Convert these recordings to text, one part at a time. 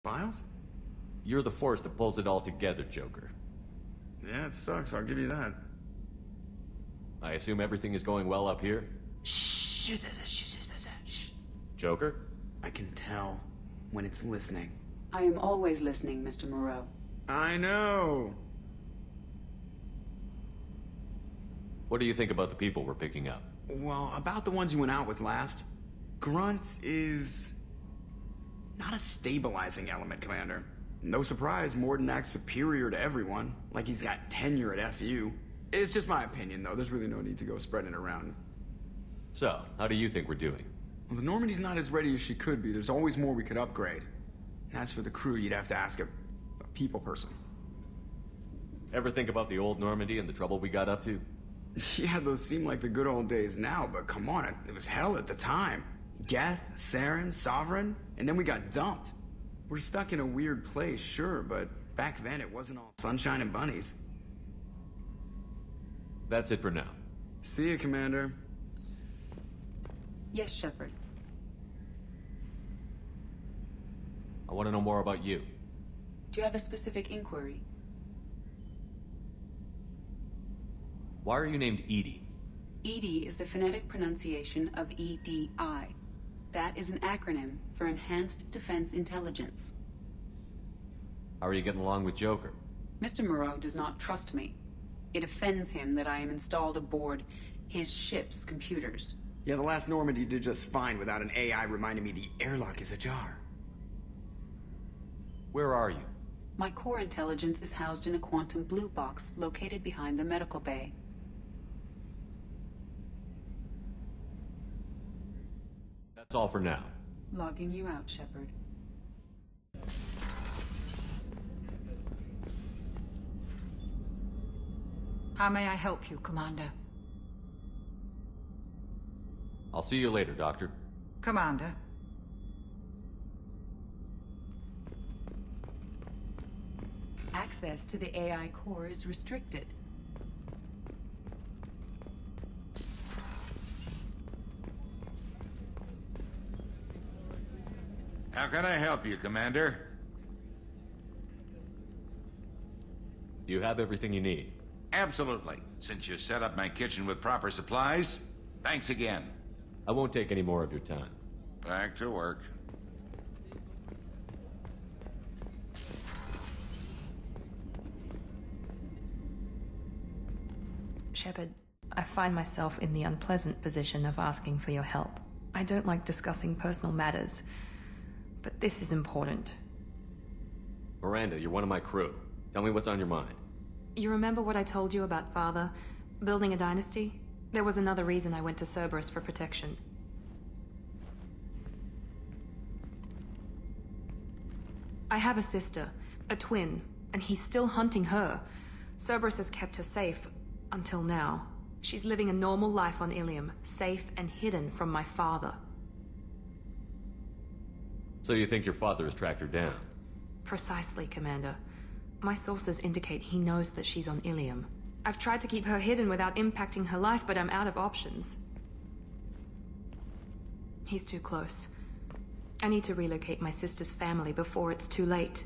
Files? You're the force that pulls it all together, Joker. Yeah, it sucks, I'll give you that. I assume everything is going well up here? Shh. Joker? I can tell when it's listening. I am always listening, Mr. Moreau. I know. What do you think about the people we're picking up? Well, about the ones you went out with last, Grunt is not a stabilizing element, Commander. No surprise, Mordin acts superior to everyone, like he's got tenure at FU. It's just my opinion, though. There's really no need to go spreading it around. So, how do you think we're doing? Well, the Normandy's not as ready as she could be. There's always more we could upgrade. And as for the crew, you'd have to ask a people person. Ever think about the old Normandy and the trouble we got up to? Yeah, those seem like the good old days now, but come on, it was hell at the time. Geth, Saren, Sovereign, and then we got dumped. We're stuck in a weird place, sure, but back then it wasn't all sunshine and bunnies. That's it for now. See you, Commander. Yes, Shepard. I want to know more about you. Do you have a specific inquiry? Why are you named EDI? EDI is the phonetic pronunciation of EDI. That is an acronym for Enhanced Defense Intelligence. How are you getting along with Joker? Mr. Moreau does not trust me. It offends him that I am installed aboard his ship's computers. Yeah, the last Normandy did just fine without an AI reminding me the airlock is ajar. Where are you? My core intelligence is housed in a quantum blue box located behind the medical bay. That's all for now. Logging you out, Shepard. How may I help you, Commander? I'll see you later, Doctor. Commander. Access to the AI core is restricted. How can I help you, Commander? Do you have everything you need? Absolutely. Since you set up my kitchen with proper supplies, thanks again. I won't take any more of your time. Back to work. Shepard, I find myself in the unpleasant position of asking for your help. I don't like discussing personal matters, but this is important. Miranda, you're one of my crew. Tell me what's on your mind. You remember what I told you about Father? Building a dynasty? There was another reason I went to Cerberus for protection. I have a sister, a twin, and he's still hunting her. Cerberus has kept her safe, until now. She's living a normal life on Ilium, safe and hidden from my father. So you think your father has tracked her down? Precisely, Commander. My sources indicate he knows that she's on Ilium. I've tried to keep her hidden without impacting her life, but I'm out of options. He's too close. I need to relocate my sister's family before it's too late.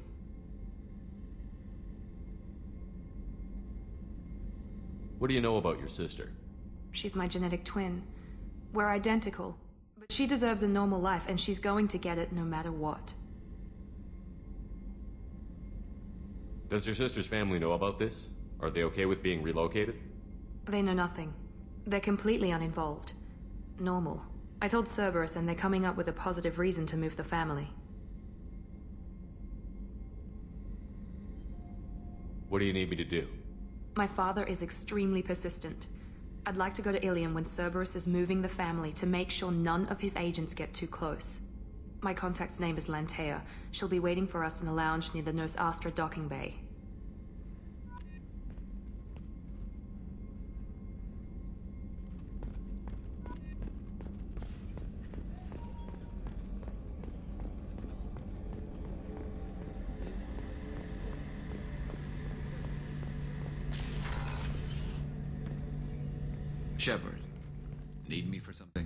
What do you know about your sister? She's my genetic twin. We're identical. But she deserves a normal life, and she's going to get it no matter what. Does your sister's family know about this? Are they okay with being relocated? They know nothing. They're completely uninvolved. Normal. I told Cerberus, and they're coming up with a positive reason to move the family. What do you need me to do? My father is extremely persistent. I'd like to go to Ilium when Cerberus is moving the family to make sure none of his agents get too close. My contact's name is Lantea. She'll be waiting for us in the lounge near the Nos Astra docking bay. Shepard, need me for something?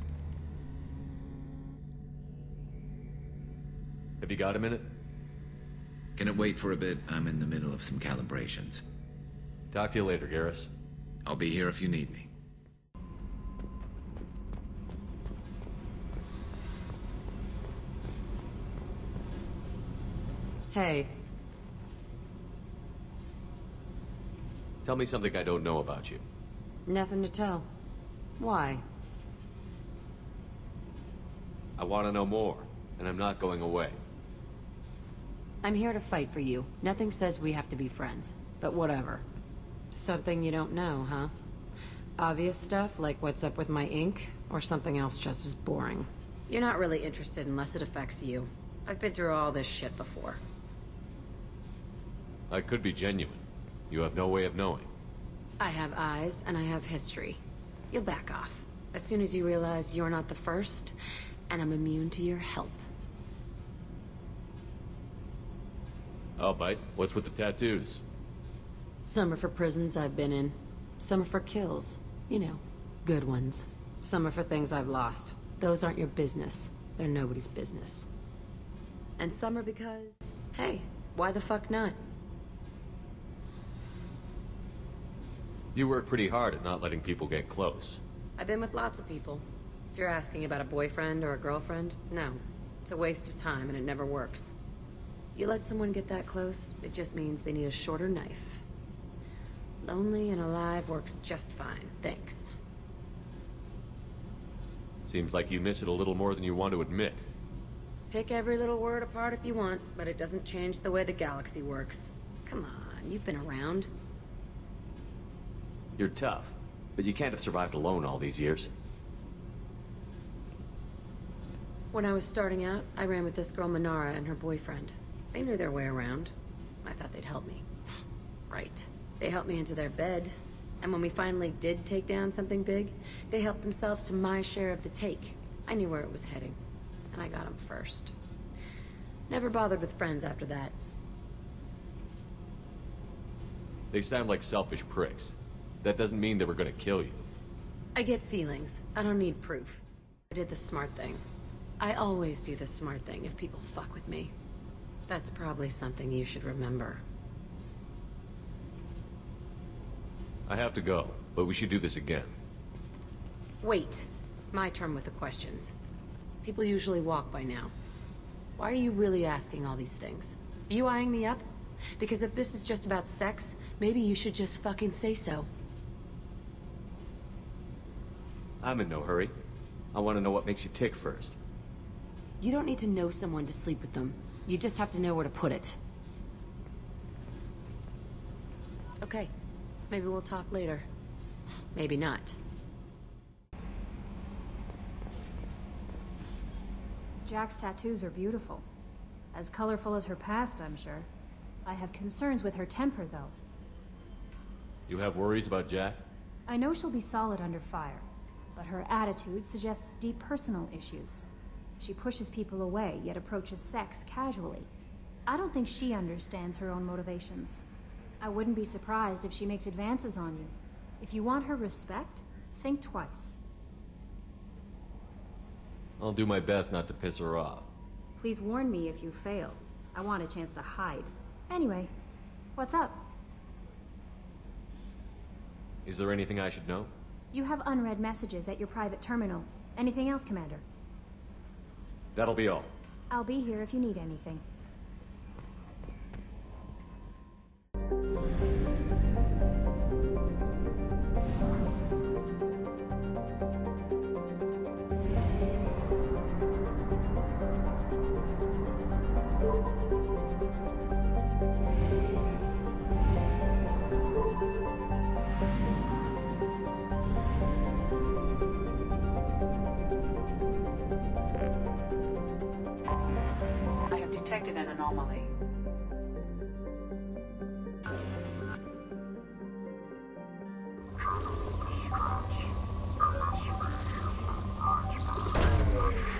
Have you got a minute? Can it wait for a bit? I'm in the middle of some calibrations. Talk to you later, Garrus. I'll be here if you need me. Hey. Tell me something I don't know about you. Nothing to tell. Why? I want to know more, and I'm not going away. I'm here to fight for you. Nothing says we have to be friends, but whatever. Something you don't know, huh? Obvious stuff, like what's up with my ink, or something else just as boring. You're not really interested unless it affects you. I've been through all this shit before. I could be genuine. You have no way of knowing. I have eyes, and I have history. You'll back off. As soon as you realize you're not the first, and I'm immune to your help. I'll bite. What's with the tattoos? Some are for prisons I've been in. Some are for kills. You know, good ones. Some are for things I've lost. Those aren't your business. They're nobody's business. And some are because, hey, why the fuck not? You work pretty hard at not letting people get close. I've been with lots of people. If you're asking about a boyfriend or a girlfriend, no. It's a waste of time and it never works. You let someone get that close, it just means they need a shorter knife. Lonely and alive works just fine, thanks. Seems like you miss it a little more than you want to admit. Pick every little word apart if you want, but it doesn't change the way the galaxy works. Come on, you've been around. You're tough, but you can't have survived alone all these years. When I was starting out, I ran with this girl Minara and her boyfriend. They knew their way around. I thought they'd help me. Right. They helped me into their bed. And when we finally did take down something big, they helped themselves to my share of the take. I knew where it was heading. And I got them first. Never bothered with friends after that. They sound like selfish pricks. That doesn't mean they were gonna kill you. I get feelings. I don't need proof. I did the smart thing. I always do the smart thing if people fuck with me. That's probably something you should remember. I have to go, but we should do this again. Wait. My turn with the questions. People usually walk by now. Why are you really asking all these things? Are you eyeing me up? Because if this is just about sex, maybe you should just fucking say so. I'm in no hurry. I want to know what makes you tick first. You don't need to know someone to sleep with them. You just have to know where to put it. Okay. Maybe we'll talk later. Maybe not. Jack's tattoos are beautiful. As colorful as her past, I'm sure. I have concerns with her temper, though. You have worries about Jack? I know she'll be solid under fire, but her attitude suggests deep personal issues. She pushes people away, yet approaches sex casually. I don't think she understands her own motivations. I wouldn't be surprised if she makes advances on you. If you want her respect, think twice. I'll do my best not to piss her off. Please warn me if you fail. I want a chance to hide. Anyway, what's up? Is there anything I should know? You have unread messages at your private terminal. Anything else, Commander? That'll be all. I'll be here if you need anything. I have detected an anomaly.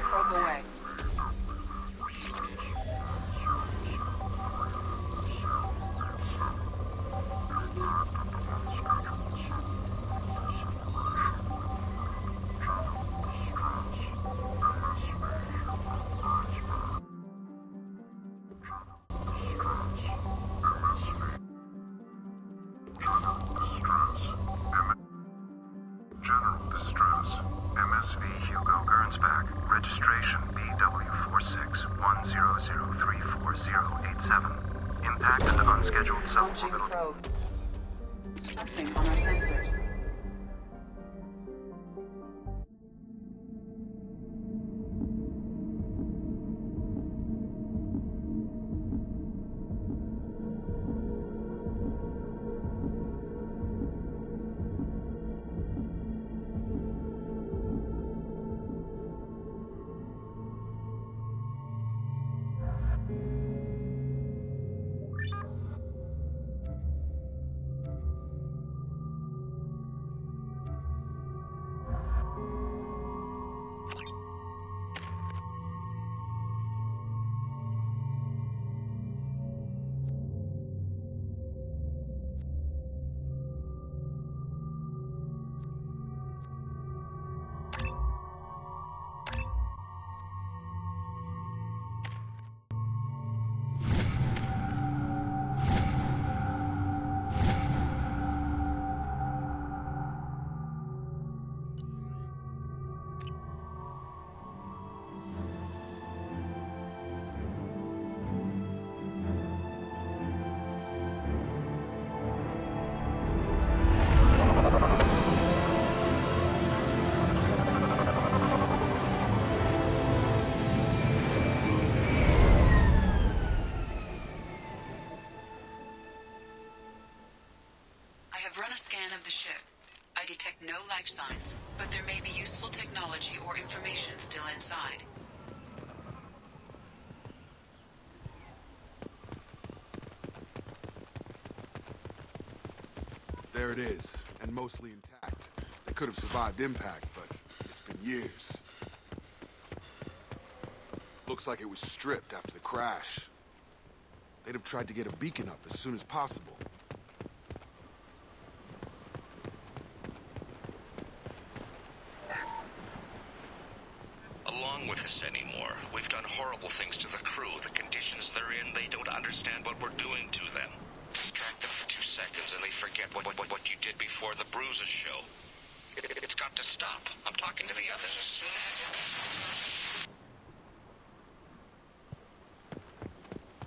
Probe away. General distress. MSV Hugo Gernsback. Registration BW4610034087. Impacted unscheduled Launching suborbital. probe. Acting on our sensors. I have run a scan of the ship. I detect no life signs, but there may be useful technology or information still inside. There it is, and mostly intact. They could have survived impact, but it's been years. Looks like it was stripped after the crash. They'd have tried to get a beacon up as soon as possible. Along with us anymore. We've done horrible things to the crew. The conditions they're in, they don't understand what we're doing to them. Distract them for 2 seconds and they forget what you did before the bruises show. It's got to stop. I'm talking to the others as soon as...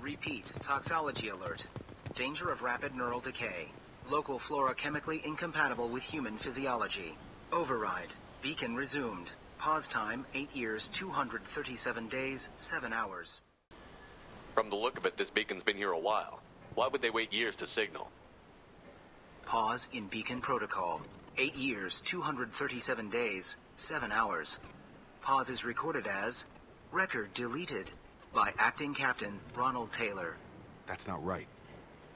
Repeat, toxology alert. Danger of rapid neural decay. Local flora chemically incompatible with human physiology. Override. Beacon resumed. Pause time, 8 years, 237 days, 7 hours. From the look of it, this beacon's been here a while. Why would they wait years to signal? Pause in beacon protocol. 8 years, 237 days, 7 hours. Pause is recorded as record deleted by Acting Captain Ronald Taylor. That's not right.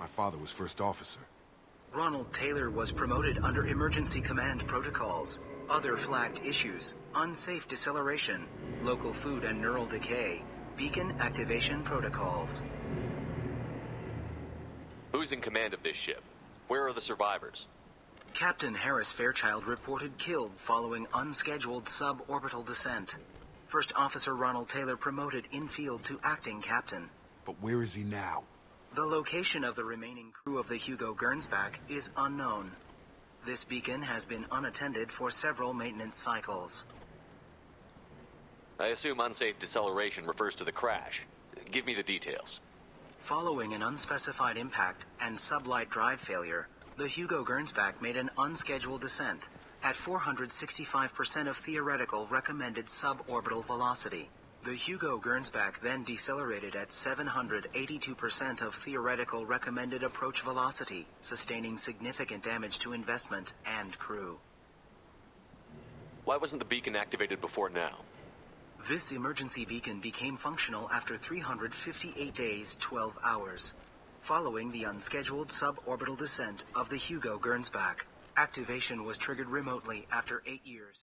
My father was first officer. Ronald Taylor was promoted under emergency command protocols. Other flagged issues: unsafe deceleration, local food and neural decay, beacon activation protocols. Who's in command of this ship? Where are the survivors? Captain Harris Fairchild reported killed following unscheduled suborbital descent. First Officer Ronald Taylor promoted in-field to acting captain. But where is he now? The location of the remaining crew of the Hugo Gernsback is unknown. This beacon has been unattended for several maintenance cycles. I assume unsafe deceleration refers to the crash. Give me the details. Following an unspecified impact and sublight drive failure, the Hugo Gernsback made an unscheduled descent at 465% of theoretical recommended suborbital velocity. The Hugo Gernsback then decelerated at 782% of theoretical recommended approach velocity, sustaining significant damage to investment and crew. Why wasn't the beacon activated before now? This emergency beacon became functional after 358 days, 12 hours. Following the unscheduled suborbital descent of the Hugo Gernsback, activation was triggered remotely after 8 years.